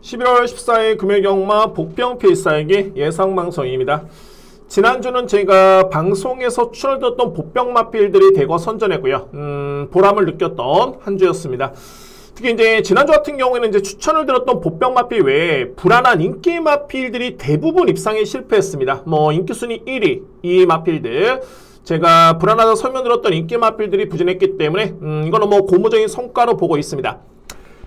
11월 14일 금요일경마 복병 필살기 예상방송입니다. 지난주는 제가 방송에서 추천해드렸던 복병 마필들이 대거 선전했고요. 보람을 느꼈던 한 주였습니다. 특히 이제 지난주 같은 경우에는 이제 추천을 드렸던 복병 마필 외에 불안한 인기 마필들이 대부분 입상에 실패했습니다. 인기 순위 1위 이 마필들, 제가 불안하다 설명드렸던 인기 마필들이 부진했기 때문에 이거는 고무적인 성과로 보고 있습니다.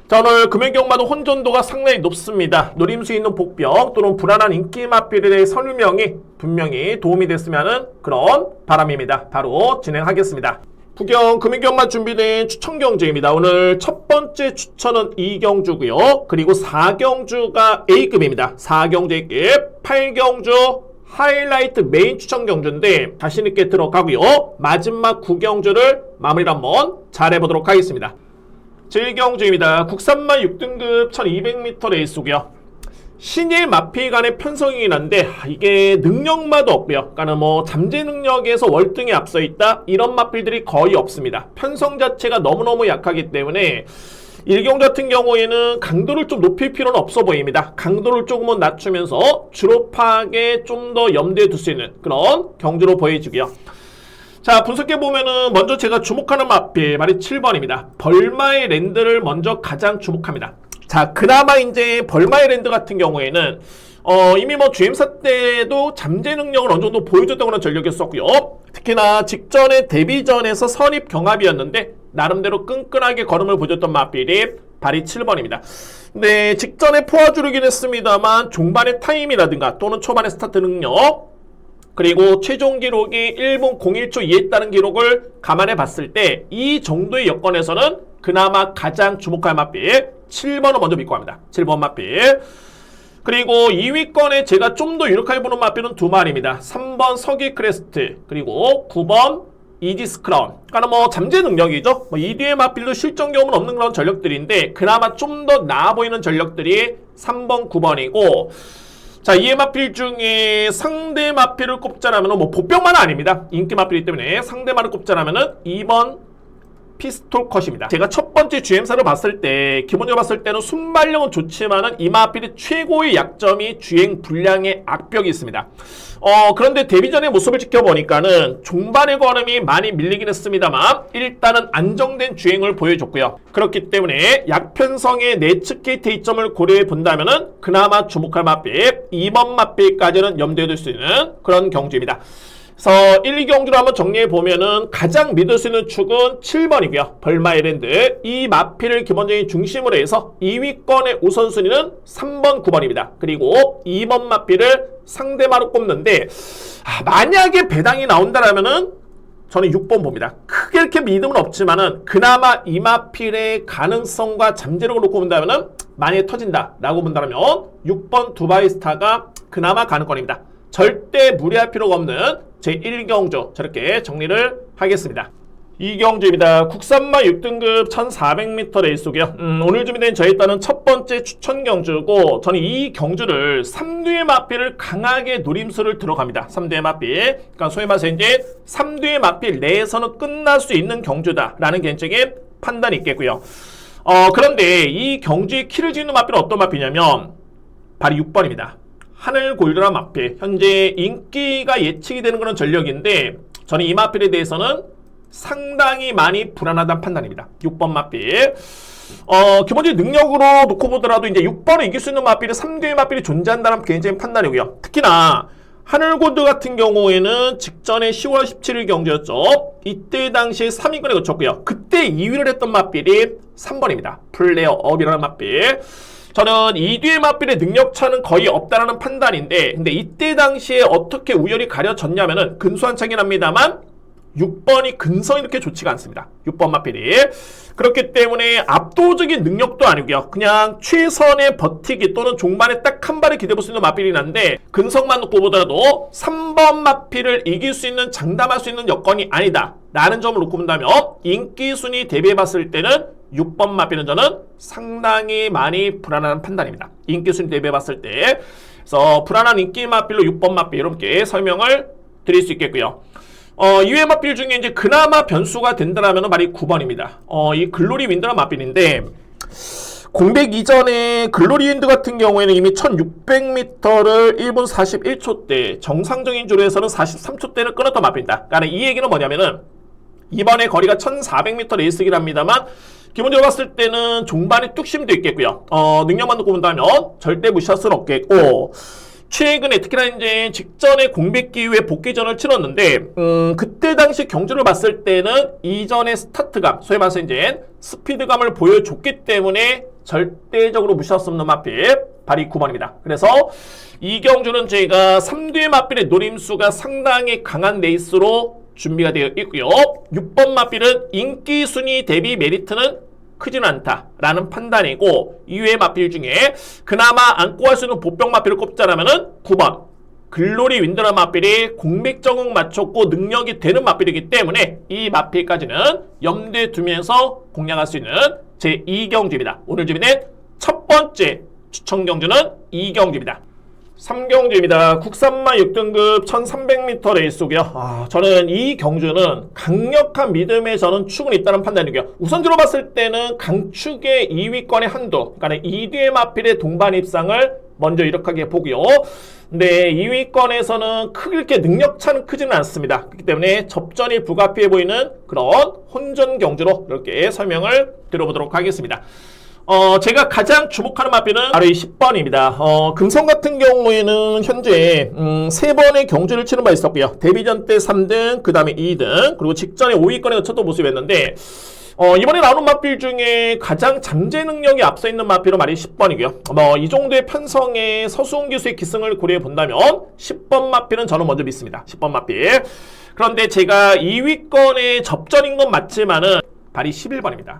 자, 오늘 금요일경마도 혼전도가 상당히 높습니다. 노림수 있는 복병 또는 불안한 인기 마필의 설명이 분명히 도움이 됐으면 그런 바람입니다. 바로 진행하겠습니다. 부경 금요일경마 준비된 추천 경주입니다. 오늘 첫 번째 추천은 2경주고요. 그리고 4경주가 A급입니다. 4경주 A급, 8경주 하이라이트 메인 추천 경주인데 자신있게 들어가고요. 마지막 9경주를 마무리를 한번 잘해보도록 하겠습니다. 7경주입니다. 국산만 6등급 1200m 레이스고요. 신일 마필 간의 편성이긴 한데 이게 능력마도 없고요. 그러니까 잠재 능력에서 월등히 앞서 있다 이런 마필들이 거의 없습니다. 편성 자체가 너무너무 약하기 때문에 1경주 같은 경우에는 강도를 좀 높일 필요는 없어 보입니다. 강도를 조금은 낮추면서 주로파하게 좀 더 염두에 둘 수 있는 그런 경주로 보여지고요. 자, 분석해보면은 먼저 제가 주목하는 마필 말이 7번입니다. 벌마의 랜드를 먼저 가장 주목합니다. 자, 그나마 이제 벌마의 랜드 같은 경우에는 이미 GM사 때도 잠재 능력을 어느 정도 보여줬던 그런 전력이었었고요. 특히나 직전에 데뷔전에서 선입 경합이었는데 나름대로 끈끈하게 걸음을 보여줬던 마필이 발이 7번입니다. 근데 직전에 포화주르긴 했습니다만 종반의 타임이라든가 또는 초반의 스타트 능력 그리고 최종 기록이 1분 01초 이했다는 기록을 감안해 봤을 때 이 정도의 여건에서는 그나마 가장 주목할 마필 7번을 먼저 믿고 합니다. 7번 마필. 그리고 2위권에 제가 좀 더 유력하게 보는 마필은 두 마리입니다. 3번 서기 크레스트 그리고 9번 이지스 크라운. 그러니까 잠재 능력이죠. 이 뒤의 마필도 실전 경험은 없는 그런 전력들인데 그나마 좀 더 나아 보이는 전력들이 3번 9번이고 자, 이의 마필 중에 상대 마필을 꼽자라면 복병만은 아닙니다. 인기 마필이기 때문에 상대만을 꼽자라면은 2번 피스톨 컷입니다. 제가 첫 번째 GM사를 봤을 때 기본적으로 봤을 때는 순발력은 좋지만은 이 마필의 최고의 약점이 주행 불량의 악벽이 있습니다. 그런데 데뷔전의 모습을 지켜보니까는 종반의 걸음이 많이 밀리긴 했습니다만 일단은 안정된 주행을 보여줬고요. 그렇기 때문에 약편성의 내측 게이트 이점을 고려해 본다면은 그나마 주목할 마필 2번 마필까지는 염두에 둘 수 있는 그런 경주입니다. 그래서 1, 2경주로 한번 정리해보면은 가장 믿을 수 있는 축은 7번이고요. 벌마이랜드. 이 마필을 기본적인 중심으로 해서 2위권의 우선순위는 3번, 9번입니다. 그리고 2번 마필을 상대마로 꼽는데 만약에 배당이 나온다라면은 저는 6번 봅니다. 크게 이렇게 믿음은 없지만은 그나마 이 마필의 가능성과 잠재력을 놓고 본다면은 만약에 터진다라고 본다면 6번 두바이스타가 그나마 가능권입니다. 절대 무리할 필요가 없는 제1경주 저렇게 정리를 하겠습니다. 2경주입니다. 국산마 6등급 1400m 레이스고요. 오늘 준비된 저에 따른 첫 번째 추천 경주고 저는 이 경주를 3두의 마필을 강하게 노림수를 들어갑니다. 3두의 마필. 그러니까 소위 말해서 이제 3두의 마필 내에서는 끝날 수 있는 경주다라는 개인적인 판단이 있겠고요. 그런데 이 경주의 키를 짓는 마필은 어떤 마필이냐면 바로 6번입니다. 하늘 골드란 마필. 현재 인기가 예측이 되는 그런 전력인데 저는 이 마필에 대해서는 상당히 많이 불안하다는 판단입니다. 6번 마필. 기본적인 능력으로 놓고 보더라도 이제 6번을 이길 수 있는 마필이 3개의 마필이 존재한다는 개인적인 판단이고요. 특히나 하늘골드 같은 경우에는 직전에 10월 17일 경주였죠. 이때 당시에 3위권에 그쳤고요. 그때 2위를 했던 마필이 3번입니다. 플레어업이라는 마필. 저는 이 뒤의 마필의 능력차는 거의 없다라는 판단인데 근데 이때 당시에 어떻게 우열이 가려졌냐면은 근소한 차긴 합니다만 6번이 근성이 이렇게 좋지가 않습니다. 6번 마필이. 그렇기 때문에 압도적인 능력도 아니고요. 그냥 최선의 버티기 또는 종반에 딱 한 발을 기대볼 수 있는 마필이긴 한데 근성만 놓고 보더라도 3번 마필을 이길 수 있는 장담할 수 있는 여건이 아니다 라는 점을 놓고 본다면 인기 순위 대비해 봤을 때는 6번 마필은 저는 상당히 많이 불안한 판단입니다. 인기 순위 대비해 봤을 때. 그래서 불안한 인기 마필로 6번 마필 이렇게 설명을 드릴 수 있겠고요. 이외 마필 중에 이제 그나마 변수가 된다라면 말이 9번입니다. 이 글로리 윈드라는 마필인데 공백 이전에 글로리 윈드 같은 경우에는 이미 1600m를 1분 41초대, 정상적인 주로에서는 43초대를 끊었던 마필입니다. 그러니까 이 얘기는 뭐냐면은 이번에 거리가 1400m 레이스긴 합니다만 기본적으로 봤을 때는 종반에 뚝심도 있겠고요. 능력만 놓고 본다면 절대 무시할 수는 없겠고, 최근에 특히나 이제 직전에 공백 기후에 복귀전을 치렀는데 그때 당시 경주를 봤을 때는 이전의 스타트감, 소위 말해서 이제 스피드감을 보여줬기 때문에 절대적으로 무시할 수 없는 마필 발이 9번입니다. 그래서 이 경주는 저희가 3뒤의 마필의 노림수가 상당히 강한 레이스로 준비가 되어 있고요. 6번 마필은 인기 순위 대비 메리트는 크지는 않다라는 판단이고, 이외의 마필 중에 그나마 안고 갈 수 있는 보병 마필을 꼽자라면은 9번 글로리 윈드라는 마필이 공백 적응 맞췄고 능력이 되는 마필이기 때문에 이 마필까지는 염두에 두면서 공략할 수 있는 제 2경주입니다. 오늘 준비된 첫 번째 추천 경주는 이 경주입니다. 3경주입니다. 국산마 6등급 1300m 레이스고요. 저는 이 경주는 강력한 믿음에 저는 축은 있다는 판단이고요. 우선적으로 봤을 때는 강축의 2위권의 한도, 그러니까 2뒤의 마필의 동반 입상을 먼저 이렇게 보고요. 근데 2위권에서는 크게 능력차는 크지는 않습니다. 그렇기 때문에 접전이 불가피해 보이는 그런 혼전 경주로 이렇게 설명을 드려보도록 하겠습니다. 제가 가장 주목하는 마필은 바로 이 10번입니다. 금성 같은 경우에는 현재 3번의 경주를 치는 바 있었고요. 데뷔전 때 3등, 그 다음에 2등, 그리고 직전에 5위권에 거쳤던 모습이었는데, 이번에 나오는 마필 중에 가장 잠재 능력이 앞서 있는 마필은 말이 10번이고요. 이 정도의 편성에 서수훈 기수의 기승을 고려해 본다면 10번 마필은 저는 먼저 믿습니다. 10번 마필. 그런데 제가 2위권에 접전인 건 맞지만은 발이 11번입니다.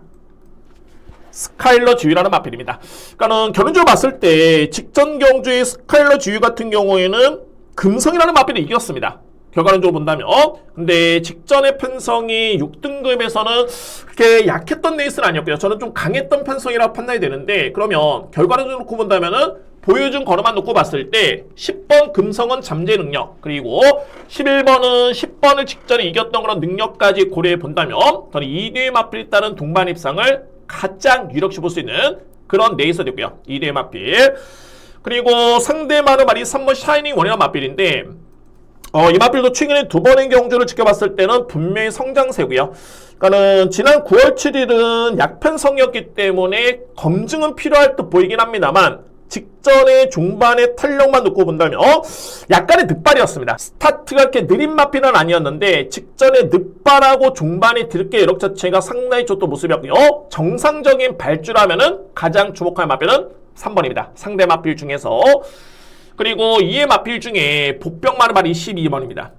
스카일러 지휘라는 마필입니다. 그러니까는 결론적으로 봤을 때 직전 경주의 스카일러 지휘 같은 경우에는 금성이라는 마필이 이겼습니다. 결과론적으로 본다면. 근데 직전의 편성이 6등급에서는 그렇게 약했던 레이스는 아니었고요. 저는 좀 강했던 편성이라고 판단이 되는데, 그러면 결과론적으로 놓고 본다면은 보여준 거로만 놓고 봤을 때 10번 금성은 잠재 능력, 그리고 11번은 10번을 직전에 이겼던 그런 능력까지 고려해 본다면 저는 2뒤의 마필에 따른 동반 입상을 가장 유력시 볼 수 있는 그런 레이서 됐고요. 2대의 마필. 그리고 상대마는 말이 3번 샤이닝 원이라는 마필인데, 이 마필도 최근에 2번의 경주를 지켜봤을 때는 분명히 성장세고요. 그러니까는 지난 9월 7일은 약편성이었기 때문에 검증은 필요할 듯 보이긴 합니다만, 직전에 종반의 탄력만 놓고 본다면 약간의 늑발이었습니다. 스타트가 이렇게 느린 마필은 아니었는데 직전에 늑발하고 종반이 들게 이력 자체가 상당히 좋던 모습이었고요. 정상적인 발주라면은 가장 주목할 마필은 3번입니다. 상대 마필 중에서. 그리고 이의 마필 중에 복병마는 말이 12번입니다.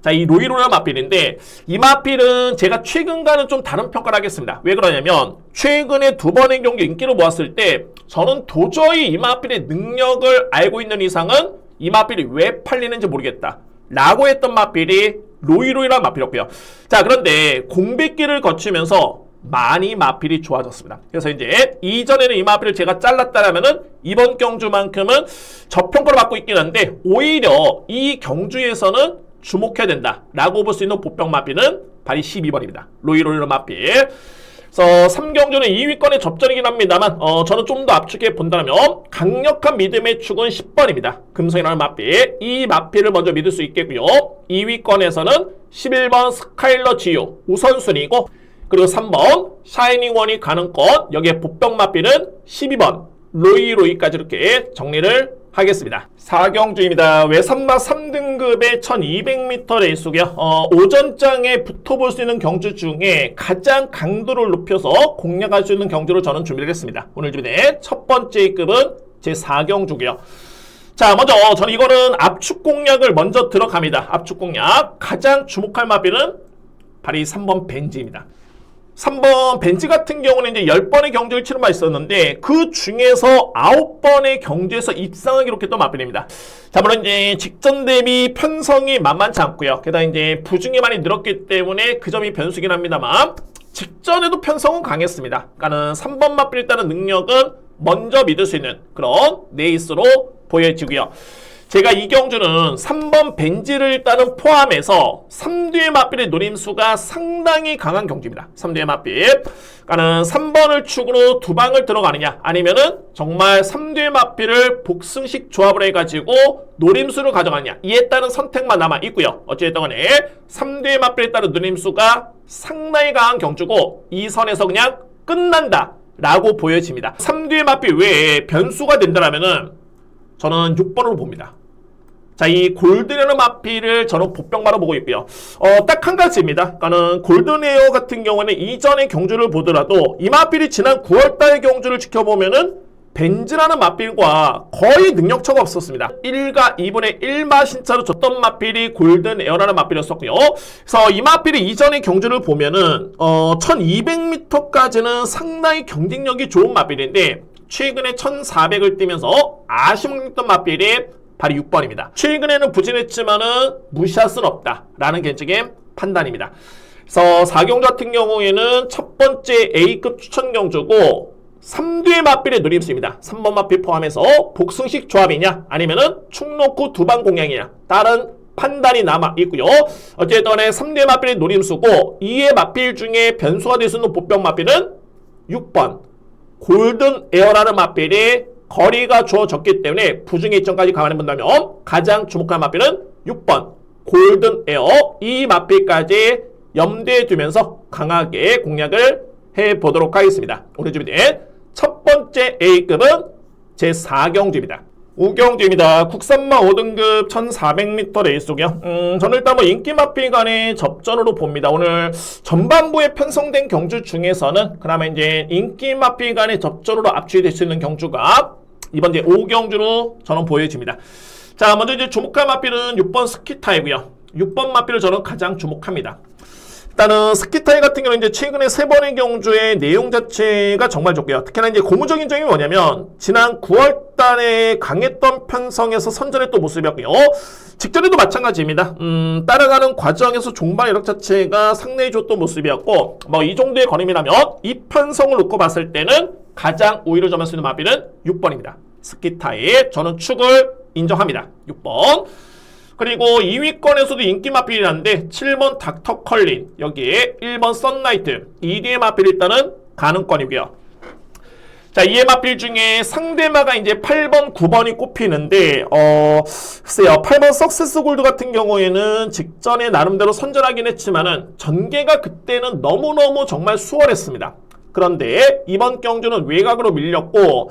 자, 이 로이로라는 마필인데, 이 마필은 제가 최근과는 좀 다른 평가를 하겠습니다. 왜 그러냐면 최근에 2번의 경기 인기를 모았을 때 저는 도저히 이 마필의 능력을 알고 있는 이상은 이 마필이 왜 팔리는지 모르겠다 라고 했던 마필이 로이로이라는 마필이었고요. 자, 그런데 공백기를 거치면서 많이 마필이 좋아졌습니다. 그래서 이제 이전에는 이 마필을 제가 잘랐다라면은 이번 경주만큼은 저평가를 받고 있긴 한데, 오히려 이 경주에서는 주목해야 된다 라고 볼 수 있는 보병 마필은 발이 12번입니다. 로이로이로 마필. 그래서 3경주는 2위권의 접전이긴 합니다만 저는 좀 더 압축해 본다면 강력한 믿음의 축은 10번입니다. 금성이라는 마필. 이 마필을 먼저 믿을 수 있겠고요. 2위권에서는 11번 스카일러 지오 우선순위고, 그리고 3번 샤이닝 원이 가능권, 여기에 보병 마필은 12번 로이로이까지 이렇게 정리를 하겠습니다. 4경주입니다. 외산마 3등급의 1200m 레이스고요. 오전장에 붙어볼 수 있는 경주 중에 가장 강도를 높여서 공략할 수 있는 경주를 저는 준비를 했습니다. 오늘 준비된 첫 번째 급은 제 4경주고요. 자, 먼저 저는 이거는 압축 공략을 먼저 들어갑니다. 압축 공략. 가장 주목할 마필은 바로 이 3번 벤지입니다. 3번 벤지 같은 경우는 이제 10번의 경주를 치른 바 있었는데, 그 중에서 9번의 경주에서 입상을 기록했던 마필입니다. 자, 물론 이제 직전 대비 편성이 만만치 않고요. 게다가 이제 부중이 많이 늘었기 때문에 그 점이 변수긴 합니다만, 직전에도 편성은 강했습니다. 그러니까는 3번 마필에 따른 능력은 먼저 믿을 수 있는 그런 레이스로 보여지고요. 제가 이 경주는 3번 벤지를 일단은 포함해서 3뒤의 맞비의 노림수가 상당히 강한 경주입니다. 3뒤의 맞비. 그러니까는 3번을 축으로 두 방을 들어가느냐, 아니면은 정말 3뒤의 맞비를 복승식 조합을 해가지고 노림수를 가져가느냐, 이에 따른 선택만 남아 있고요. 어찌됐든 간에 3뒤의 맞비에 따른 노림수가 상당히 강한 경주고 이 선에서 그냥 끝난다 라고 보여집니다. 3뒤의 맞비 외에 변수가 된다면은 저는 6번으로 봅니다. 자, 이 골든에어 맞비를 저는 복병마로 보고 있고요. 딱 한 가지입니다. 그러니까는 골든에어 같은 경우는 이전의 경주를 보더라도 이 맞비를 지난 9월달 경주를 지켜보면은 벤즈라는 맞빌과 거의 능력차가 없었습니다. 1과 2분의 1마 신차로 줬던 맞빌이 골든에어라는 맞빌이었었고요. 그래서 이 맞빌이 이전의 경주를 보면은 1200m까지는 상당히 경쟁력이 좋은 맞빌인데 최근에 1400을 뛰면서 아쉬웠던 맞빌이 바로 6번입니다. 최근에는 부진했지만은 무시할 수는 없다라는 개인적인 판단입니다. 그래서 4경주 같은 경우에는 첫 번째 A급 추천 경주고 3뒤의 맞비의 노림수입니다. 3번 맞비 포함해서 복승식 조합이냐 아니면은 축 놓고 두 방 공략이냐 다른 판단이 남아 있고요. 어쨌든 3뒤의 맞비의 노림수고 2의 맞비 중에 변수가 될 수 있는 복병 맞비는 6번 골든 에어라는 맞비의 거리가 주어졌기 때문에 부중의 이점까지 감안해 본다면 가장 주목할 맞비는 6번 골든 에어, 이 맞비까지 염두에 두면서 강하게 공략을 해보도록 하겠습니다. 오늘 준비된 첫 번째 A급은 제4경주입니다. 5경주입니다. 국산마 5등급 1400m 레이스고요. 저는 일단 인기 맞비 간의 접전으로 봅니다. 오늘 전반부에 편성된 경주 중에서는 그나마 이제 인기 맞비 간의 접전으로 압축될 수 있는 경주가 이번 이제 5경주로 저는 보여집니다. 자, 먼저 이제 주목할 맞비는 6번 스키타이고요. 6번 맞비를 저는 가장 주목합니다. 일단은 스키타이 같은 경우는 이제 최근에 3번의 경주의 내용 자체가 정말 좋고요. 특히나 이제 고무적인 점이 뭐냐면 지난 9월 달에 강했던 편성에서 선전했던 모습이었고요. 직전에도 마찬가지입니다. 따라가는 과정에서 종반 이력 자체가 상당히 좋았던 모습이었고 뭐 이 정도의 걸음이라면 이 편성을 놓고 봤을 때는 가장 우위를 점할 수 있는 마비는 6번입니다. 스키타이 저는 축을 인정합니다. 6번. 그리고 2위권에서도 인기 마필이 한데 7번 닥터 컬린, 여기에 1번 썬라이트, 2뒤의 마필 일단은 가능권이고요. 자, 2의 마필 중에 상대마가 이제 8번, 9번이 꼽히는데 글쎄요. 8번 석세스 골드 같은 경우에는 직전에 나름대로 선전하긴 했지만은 전개가 그때는 너무너무 정말 수월했습니다. 그런데 이번 경주는 외곽으로 밀렸고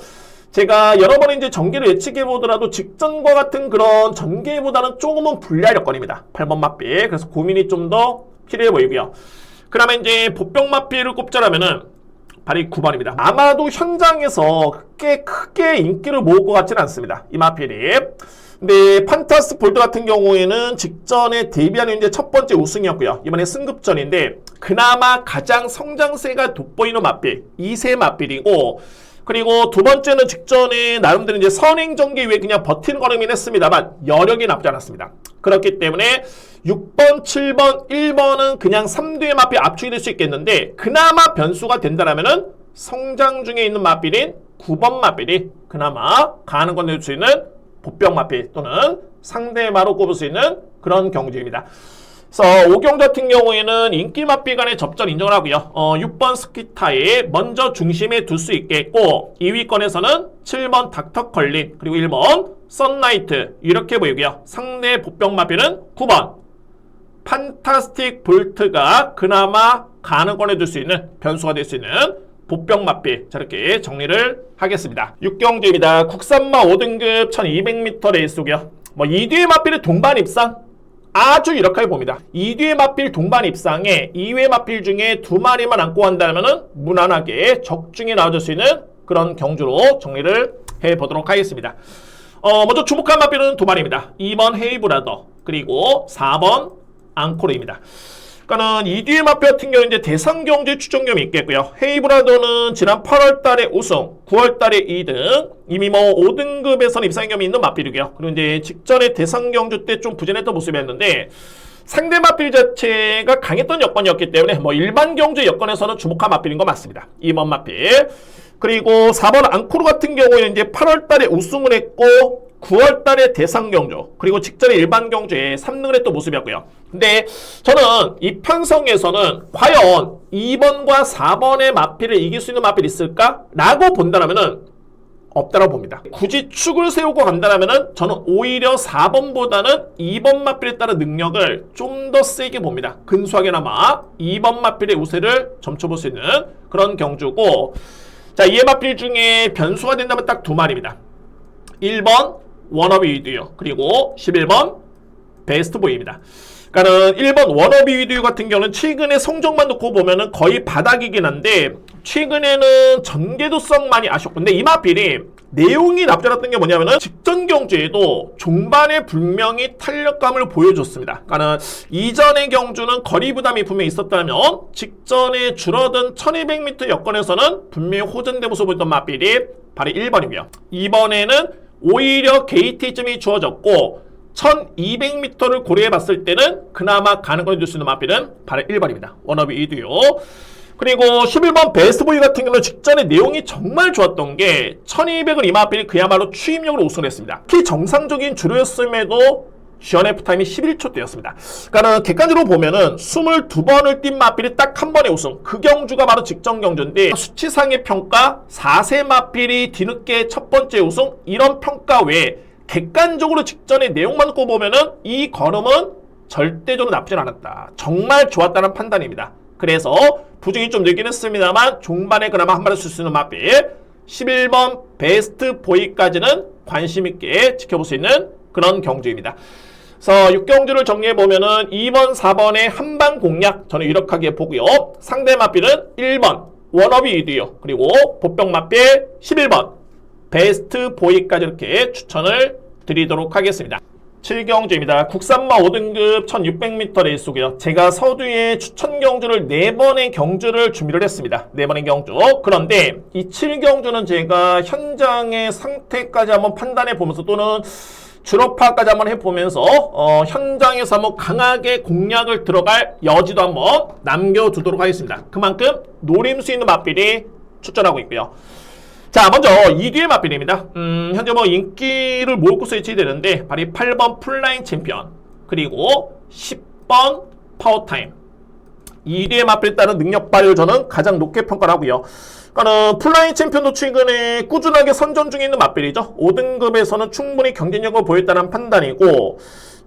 제가 여러 번 이제 전개를 예측해 보더라도 직전과 같은 그런 전개보다는 조금은 불리할 여건입니다. 8번 맞비. 그래서 고민이 좀 더 필요해 보이고요. 그러면 이제 보병 맞비를 꼽자라면은 바로 9번입니다. 아마도 현장에서 크게 인기를 모을 것 같지는 않습니다. 이 맞비리. 근데 판타스 볼드 같은 경우에는 직전에 데뷔하는 이제 첫 번째 우승이었고요. 이번에 승급전인데 그나마 가장 성장세가 돋보이는 맞비. 2세 맞비리고 그리고 두 번째는 직전에 나름대로 이제 선행 전개 위에 그냥 버티는 걸음이긴 했습니다만 여력이 나쁘지 않았습니다. 그렇기 때문에 6번, 7번, 1번은 그냥 3뒤의 맞비 압축이 될 수 있겠는데 그나마 변수가 된다면은 성장 중에 있는 맞비인 9번 맞비리 그나마 가는 건 될 수 있는 보병 맞비 또는 상대마로 꼽을 수 있는 그런 경주입니다. 그래서 5경주 같은 경우에는 인기 맞비 간의 접전 인정을 하고요. 6번 스키타이 먼저 중심에 둘 수 있겠고 2위권에서는 7번 닥터 컬린 그리고 1번 썬라이트 이렇게 보이고요. 상대 보병 맞비는 9번 판타스틱 볼트가 그나마 가능권에 둘 수 있는 변수가 될 수 있는 보병 맞비 저렇게 정리를 하겠습니다. 6경주입니다. 국산마 5등급 1200m 레이스고요. 뭐 2뒤의 맞비를 동반 입상 아주 유력하게 봅니다. 2뒤의 맞빌 동반 입상에 2회 맞빌 중에 2마리만 안고 한다면 무난하게 적중에 나와줄 수 있는 그런 경주로 정리를 해보도록 하겠습니다. 먼저 주목할 맞빌은 2마리입니다. 2번 헤이브라더 그리고 4번 앙코르입니다. 그러니까는 2뒤의 맞비 같은 경우는 이제 대상 경주의 추정점이 있겠고요. 헤이브라더는 지난 8월 달에 우승, 9월 달에 2등, 이미 뭐 5등급에서는 입상 경험이 있는 맞비이고요. 그리고 이제 직전에 대상 경주 때 좀 부진했던 모습이었는데 상대 맞비 자체가 강했던 여건이었기 때문에 뭐 일반 경주 여건에서는 주목한 맞비인 거 맞습니다. 2번 맞비. 그리고 4번 앙코르 같은 경우에는 이제 8월 달에 우승을 했고 9월달에 대상 경주 그리고 직전에 일반 경주에 3등을 했던 모습이었고요. 근데 저는 이 편성에서는 과연 2번과 4번의 마필을 이길 수 있는 마필이 있을까? 라고 본다면은 없다라고 봅니다. 굳이 축을 세우고 간다면은 저는 오히려 4번보다는 2번 마필에 따른 능력을 좀 더 세게 봅니다. 근소하게나마 2번 마필의 우세를 점쳐볼 수 있는 그런 경주고, 자, 이의 마필 중에 변수가 된다면 딱 두 마리입니다. 1번 워너비 위드유 그리고 11번 베스트 보이입니다. 그러니까는 1번 워너비 위드유 같은 경우는 최근에 성적만 놓고 보면은 거의 바닥이긴 한데 최근에는 전개도성만이 아쉬웠고, 근데 이 마필이 내용이 나쁘지 게 뭐냐면은 직전 경주에도 종반에 분명히 탄력감을 보여줬습니다. 그러니까는 이전의 경주는 거리 부담이 분명히 있었다면 직전에 줄어든 1200m 여건에서는 분명히 호전된 모습을 보였던 마필이 바로 1번이고요. 이번에는 오히려 게이트점이 주어졌고 1200m를 고려해 봤을 때는 그나마 가능성을 줄 수 있는 마필은 바로 1번입니다. 워너비 이드요. 그리고 11번 베스트보이 같은 경우는 직전에 내용이 정말 좋았던 게 1200을 이 마필이 그야말로 추임력으로 우승을 했습니다. 특히 정상적인 주류였음에도 GNF 타임이 11초대였습니다. 그러니까 객관적으로 보면은 22번을 뛴 마필이 딱 한 번의 우승. 그 경주가 바로 직전 경주인데 수치상의 평가 4세 마필이 뒤늦게 첫 번째 우승, 이런 평가 외에 객관적으로 직전의 내용만 놓고 보면은 이 걸음은 절대적으로 나쁘진 않았다. 정말 좋았다는 판단입니다. 그래서 부중이 좀 늘긴 했습니다만 종반에 그나마 한 발을 쓸 수 있는 마필 11번 베스트 보이까지는 관심 있게 지켜볼 수 있는 그런 경주입니다. 그래서 6경주를 정리해보면은 2번, 4번의 한방 공략 저는 유력하게 보고요. 상대 마필은 1번 워너비 이드요 그리고 보병 마필 11번 베스트 보이까지 이렇게 추천을 드리도록 하겠습니다. 7경주입니다. 국산마 5등급 1600m 레이스고요. 제가 서두에 추천 경주를 4번의 경주를 준비를 했습니다. 4번의 경주. 그런데 이 7경주는 제가 현장의 상태까지 한번 판단해 보면서 또는 주로파까지 한번 해보면서 현장에서 한번 강하게 공략을 들어갈 여지도 한번 남겨두도록 하겠습니다. 그만큼 노림 수 있는 마필이 추천하고 있고요. 자, 먼저 2뒤의 마필입니다. 현재 뭐 인기를 모을 곳에 위치되는데 바로 8번 풀라인 챔피언 그리고 10번 파워타임 2뒤의 마필에 따른 능력 발휘를 저는 가장 높게 평가를 하고요. 그러니까 풀라인 챔피언도 최근에 꾸준하게 선전 중에 있는 마필이죠. 5등급에서는 충분히 경쟁력을 보였다는 판단이고,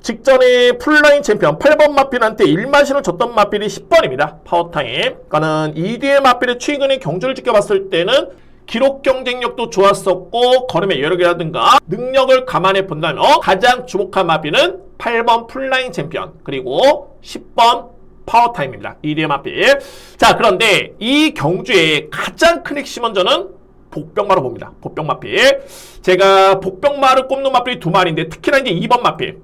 직전에 풀라인 챔피언 8번 마필한테 1마신을 줬던 마필이 10번입니다. 파워타임. 그러니까는 2뒤의 마필의 최근에 경주를 지켜봤을 때는 기록 경쟁력도 좋았었고 걸음의 여력이라든가 능력을 감안해 본다면 가장 주목한 마필은 8번 풀라인 챔피언 그리고 10번 파워타임입니다. 2뒤의 마필. 자, 그런데 이 경주의 가장 큰 핵심은 저는 복병마로 봅니다. 복병마필. 제가 복병마를 꼽는 마필이 두 마리인데 특히나 이제 2번 마필.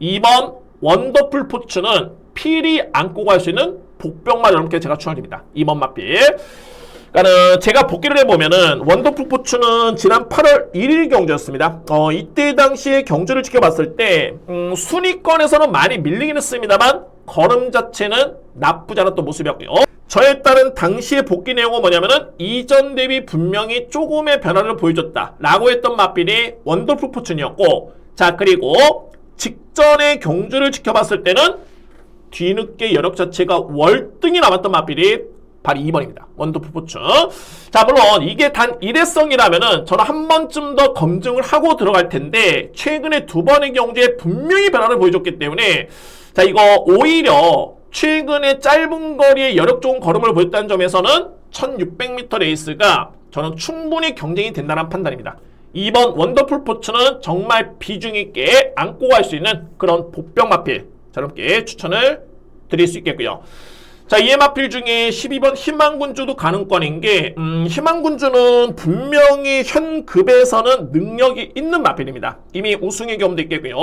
2번 원더풀 포츠는 필히 안고 갈 수 있는 복병마 여러분께 제가 추천드립니다. 2번 마필. 그러니까는 제가 복귀를 해보면은 원더풀 포츠는 지난 8월 1일 경주였습니다. 이때 당시에 경주를 지켜봤을 때 순위권에서는 많이 밀리긴 했습니다만 걸음 자체는 나쁘지 않았던 모습이었고요. 저에 따른 당시의 복귀 내용은 뭐냐면은 이전 대비 분명히 조금의 변화를 보여줬다 라고 했던 마필이 원더풀 포츠였고, 자, 그리고 직전의 경주를 지켜봤을 때는 뒤늦게 여력 자체가 월등히 남았던 마필이 바로 2번입니다. 원더풀 포츠. 자, 물론 이게 단 일회성이라면은 저는 한 번쯤 더 검증을 하고 들어갈 텐데 최근에 두 번의 경주에 분명히 변화를 보여줬기 때문에 자, 이거 오히려 최근에 짧은 거리에 여력 좋은 걸음을 보였다는 점에서는 1600m 레이스가 저는 충분히 경쟁이 된다는 판단입니다. 2번 원더풀 포츠는 정말 비중 있게 안고 갈 수 있는 그런 복병 마필 저렇게 추천을 드릴 수 있겠고요. 자, 이의 마필 중에 12번 희망군주도 가능권인 게 희망군주는 분명히 현 급에서는 능력이 있는 마필입니다. 이미 우승의 경험도 있겠고요.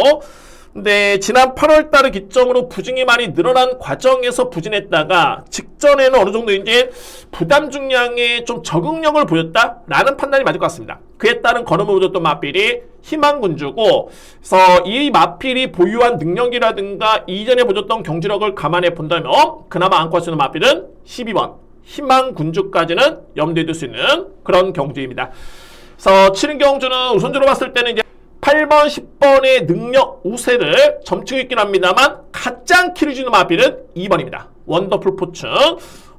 근데 지난 8월 달을 기점으로 부진이 많이 늘어난 과정에서 부진했다가 직전에는 어느 정도 이제 부담 중량에 좀 적응력을 보였다라는 판단이 맞을 것 같습니다. 그에 따른 걸음을 보여줬던 마필이 희망군주고, 그래서 이 마필이 보유한 능력이라든가 이전에 보여줬던 경주력을 감안해 본다면 그나마 안고 할 수 있는 마필은 12번 희망군주까지는 염두에 둘 수 있는 그런 경주입니다. 그래서 치는 경주는 우선적으로 봤을 때는 이제 8번, 10번의 능력 우세를 점치고 있긴 합니다만 가장 키를 주는 마필은 2번입니다. 원더풀 포춘.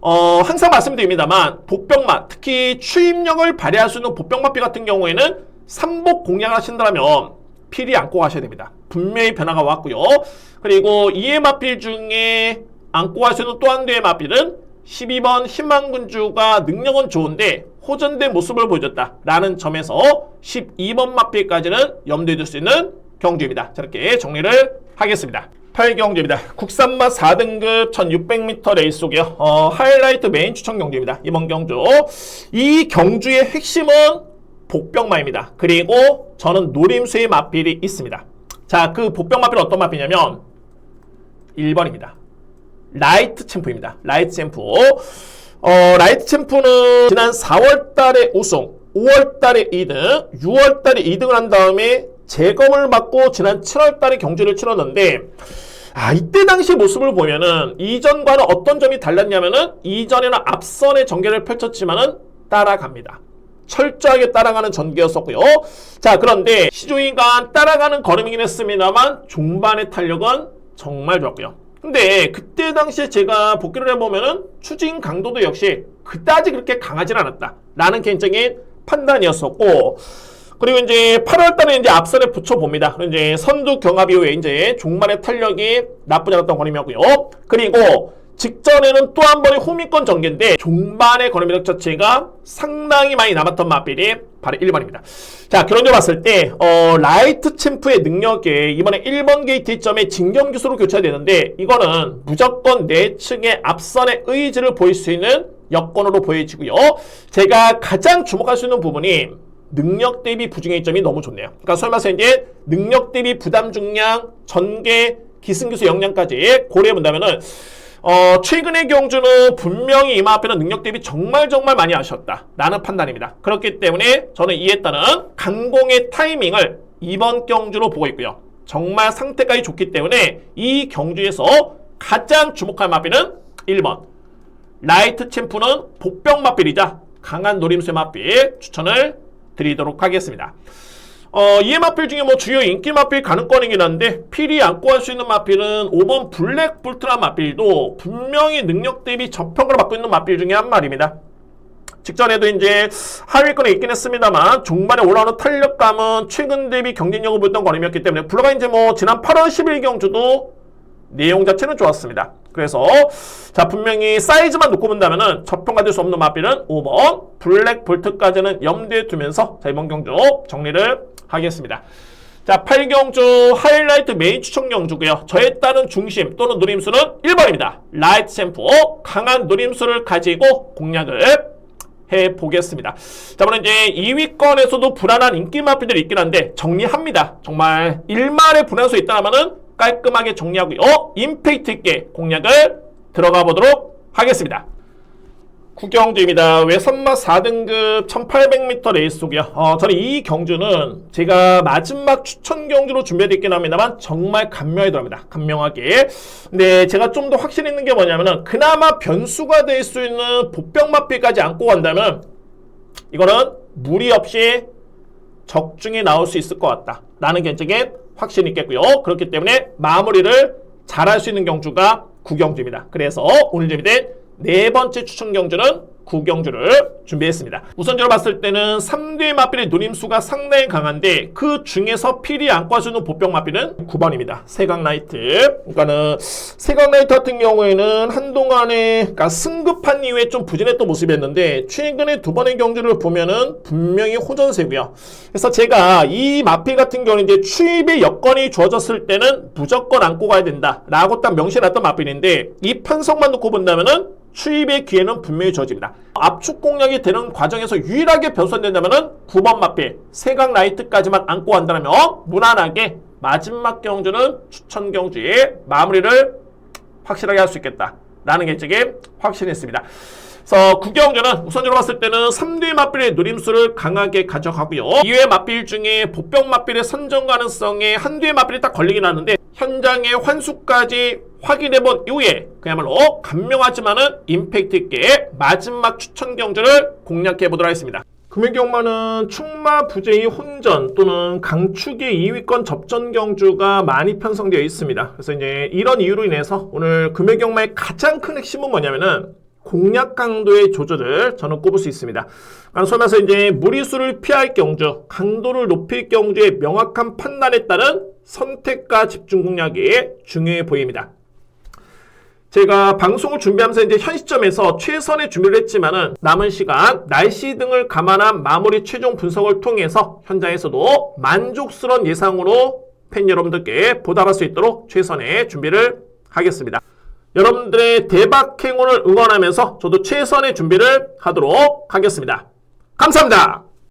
항상 말씀드립니다만 복병마, 특히 추임력을 발휘할 수 있는 복병마필 같은 경우에는 삼복 공략을 하신다면 필히 안고 가셔야 됩니다. 분명히 변화가 왔고요. 그리고 이의 마필 중에 안고 갈 수 있는 또 한 대의 마필은 12번 희망군주가 능력은 좋은데 호전된 모습을 보여줬다라는 점에서 12번 마필까지는 염두에 둘 수 있는 경주입니다. 저렇게 정리를 하겠습니다. 8경주입니다. 국산맛 4등급 1600m 레이스고요. 하이라이트 메인 추천 경주입니다. 이번 경주. 이 경주의 핵심은 복병마입니다. 그리고 저는 노림수의 마필이 있습니다. 자, 그 복병 마필은 어떤 마필이냐면 1번입니다. 라이트 챔프입니다. 라이트 챔프. 라이트 챔프는 지난 4월달에 우승, 5월달에 2등, 6월달에 2등을 한 다음에 재검을 받고 지난 7월달에 경주를 치렀는데 이때 당시 모습을 보면은 이전과는 어떤 점이 달랐냐면은 이전에는 앞선의 전개를 펼쳤지만은 따라갑니다. 철저하게 따라가는 전개였었고요. 자, 그런데 시조이가 따라가는 걸음이긴 했습니다만 중반의 탄력은 정말 좋았고요. 근데 그때 당시에 제가 복귀를 해보면은 추진 강도도 역시 그다지 그렇게 강하진 않았다 라는 개인적인 판단이었었고, 그리고 이제 8월달에 이제 앞선에 붙여봅니다. 이제 선두 경합 이후에 이제 중반의 탄력이 나쁘지 않았던 걸음이었고요. 그리고 직전에는 또 한 번의 호미권 전개인데 중반의 걸음력 자체가 상당히 많이 남았던 마필이 바로 1번입니다. 자, 그런 점 봤을 때 라이트 챔프의 능력에 이번에 1번 게이트점에 진경기수로 교체가 되는데 이거는 무조건 내측의 앞선의 의지를 보일 수 있는 여건으로 보여지고요. 제가 가장 주목할 수 있는 부분이 능력 대비 부중의 점이 너무 좋네요. 그러니까 소위 말해서 이제 능력 대비 부담 중량, 전개, 기승기수 역량까지 고려해 본다면은 최근의 경주는 분명히 이마 앞에는 능력 대비 정말 많이 아쉬웠다 라는 판단입니다. 그렇기 때문에 저는 이에 따른 강공의 타이밍을 이번 경주로 보고 있고요. 정말 상태까지 좋기 때문에 이 경주에서 가장 주목할 마필은 1번 라이트 챔프는 복병 마필이자 강한 노림수의 마필 추천을 드리도록 하겠습니다. 이의 마필 중에 뭐 주요 인기 마필 가능권이긴 한데 필히 안고 할 수 있는 마필은 5번 블랙 볼트란 마필도 분명히 능력 대비 저평가를 받고 있는 마필 중에 한 마리입니다. 직전에도 이제 하위권에 있긴 했습니다만 중반에 올라오는 탄력감은 최근 대비 경쟁력을 보였던 걸음이었기 때문에 불과 이제 뭐 지난 8월 10일 경주도 내용 자체는 좋았습니다. 그래서 자, 분명히 사이즈만 놓고 본다면은 저평가될 수 없는 마필은 5번 블랙 볼트까지는 염두에 두면서 자, 이번 경주 정리를 하겠습니다. 자, 8경주 하이라이트 메인 추천 경주고요. 저에 따른 중심 또는 노림수는 1번입니다. 라이트 챔프 강한 노림수를 가지고 공략을 해보겠습니다. 자, 오늘 이제 2위권에서도 불안한 인기 마필들이 있긴 한데 정리합니다. 정말 일말의 불안수 있다면은 깔끔하게 정리하고요. 임팩트 있게 공략을 들어가 보도록 하겠습니다. 구경주입니다. 외선맛 4등급 1800m 레이스고요. 저는 이 경주는 제가 마지막 추천 경주로 준비되어 있긴 합니다만 정말 감명이 들어갑니다. 감명하게. 근데 제가 좀 더 확신 있는 게 뭐냐면은 그나마 변수가 될 수 있는 복병마필까지 안고 간다면 이거는 무리 없이 적중에 나올 수 있을 것 같다 라는 개인적인 확신이 있겠고요. 그렇기 때문에 마무리를 잘할 수 있는 경주가 구경주입니다. 그래서 오늘 준비된 네 번째 추천 경주는 구경주를 준비했습니다. 우선적으로 봤을 때는 3대 마필의 노림수가 상당히 강한데 그 중에서 필히 안고 할 수 있는 보병 마필은 9번입니다. 세강라이트. 그러니까는 세강라이트 같은 경우에는 한동안에 그러니까 승급한 이후에 좀 부진했던 모습이었는데 최근에 두 번의 경주를 보면은 분명히 호전세고요. 그래서 제가 이 마필 같은 경우는 이제 추입의 여건이 주어졌을 때는 무조건 안고 가야 된다라고 딱 명시해놨던 마필인데 이 편성만 놓고 본다면은 추입의 기회는 분명히 주어집니다. 압축 공략이 되는 과정에서 유일하게 변선된다면 9번 마필 세강 라이트까지만 안고 간다면 무난하게 마지막 경주는 추천 경주의 마무리를 확실하게 할 수 있겠다 라는 개인적인 확신이 있습니다. 그래서 구경주는 우선적으로 봤을 때는 3대 마필의 노림수를 강하게 가져가고요. 2회 마필 중에 복병 마필의 선정 가능성에 한두의 마필이 딱 걸리긴 하는데 현장의 환수까지 확인해본 이후에 그야말로 감명하지만은 임팩트 있게 마지막 추천 경주를 공략해 보도록 하겠습니다. 금액경마는 충마 부재의 혼전 또는 강축의 2위권 접전 경주가 많이 편성되어 있습니다. 그래서 이제 이런 이유로 인해서 오늘 금액경마의 가장 큰 핵심은 뭐냐면은 공략 강도의 조절을 저는 꼽을 수 있습니다. 소위 말해서 이제 무리수를 피할 경주, 강도를 높일 경주의 명확한 판단에 따른 선택과 집중 공략이 중요해 보입니다. 제가 방송을 준비하면서 이제 현 시점에서 최선의 준비를 했지만은 남은 시간 날씨 등을 감안한 마무리 최종 분석을 통해서 현장에서도 만족스러운 예상으로 팬 여러분들께 보답할 수 있도록 최선의 준비를 하겠습니다. 여러분들의 대박 행운을 응원하면서 저도 최선의 준비를 하도록 하겠습니다. 감사합니다.